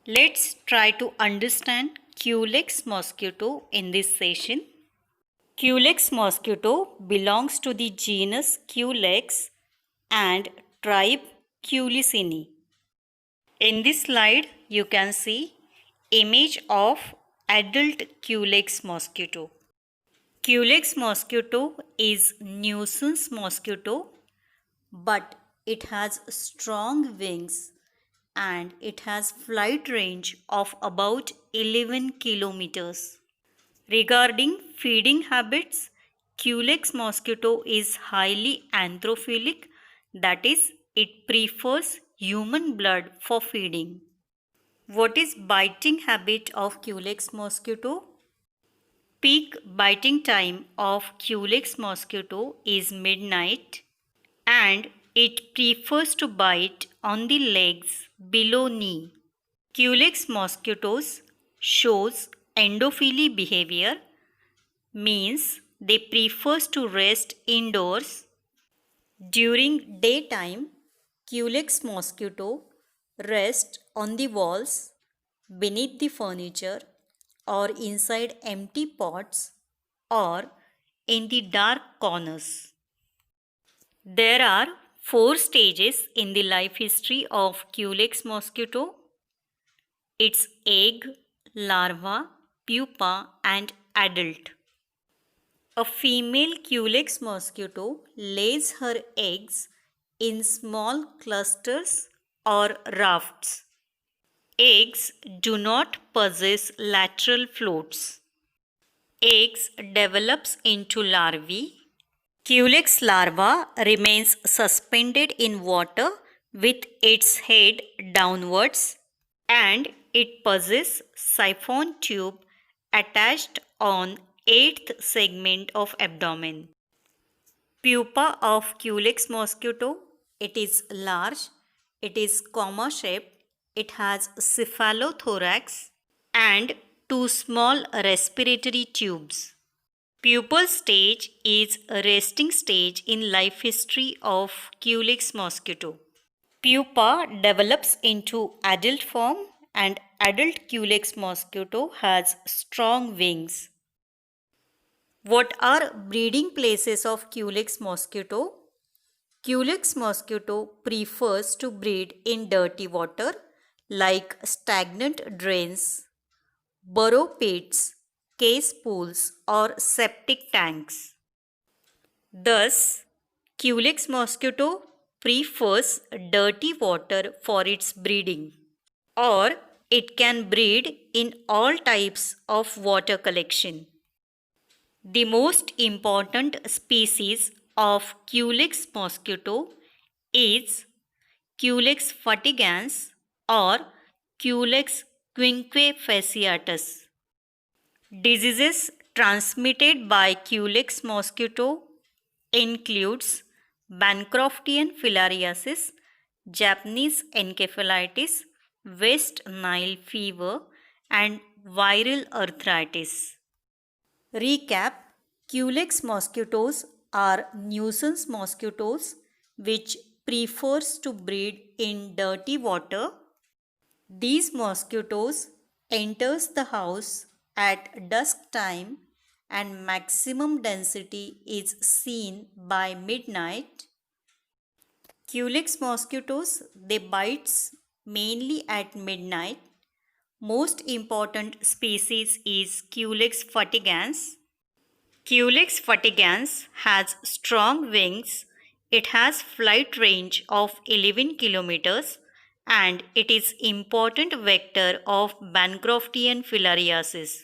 Let's try to understand Culex mosquito in this session. Culex mosquito belongs to the genus Culex and tribe Culicini. In this slide, you can see image of adult Culex mosquito. Culex mosquito is nuisance mosquito, but it has strong wings and it has flight range of about 11 kilometers. Regarding feeding habits, Culex mosquito is highly anthrophilic, that is, it prefers human blood for feeding. What is biting habit of Culex mosquito? Peak biting time of Culex mosquito is midnight and it prefers to bite on the legs below knee. Culex mosquitoes shows endophily behavior, means they prefers to rest indoors. During daytime, Culex mosquito rest on the walls, beneath the furniture or inside empty pots or in the dark corners. There are 4 stages in the life history of Culex mosquito. Its egg, larva, pupa and adult. A female Culex mosquito lays her eggs in small clusters or rafts. Eggs do not possess lateral floats. Eggs develops into larvae. Culex larva remains suspended in water with its head downwards and it possesses siphon tube attached on 8th segment of abdomen. Pupa of Culex mosquito, it is large, it is comma shaped, it has cephalothorax and 2 small respiratory tubes. Pupal stage is a resting stage in life history of Culex mosquito. Pupa develops into adult form and adult Culex mosquito has strong wings. What are breeding places of Culex mosquito? Culex mosquito prefers to breed in dirty water like stagnant drains, burrow pits, case pools or septic tanks. Thus, Culex mosquito prefers dirty water for its breeding, or it can breed in all types of water collection. The most important species of Culex mosquito is Culex fatigans or Culex quinquefasciatus. Diseases transmitted by Culex mosquito includes Bancroftian filariasis, Japanese encephalitis, West Nile fever and viral arthritis. Recap: Culex mosquitoes are nuisance mosquitoes which prefers to breed in dirty water. These mosquitoes enters the house at dusk time and maximum density is seen by midnight. Culex mosquitoes, they bites mainly at midnight. Most important species is Culex fatigans. Culex fatigans has strong wings. It has flight range of 11 kilometers and it is important vector of Bancroftian filariasis.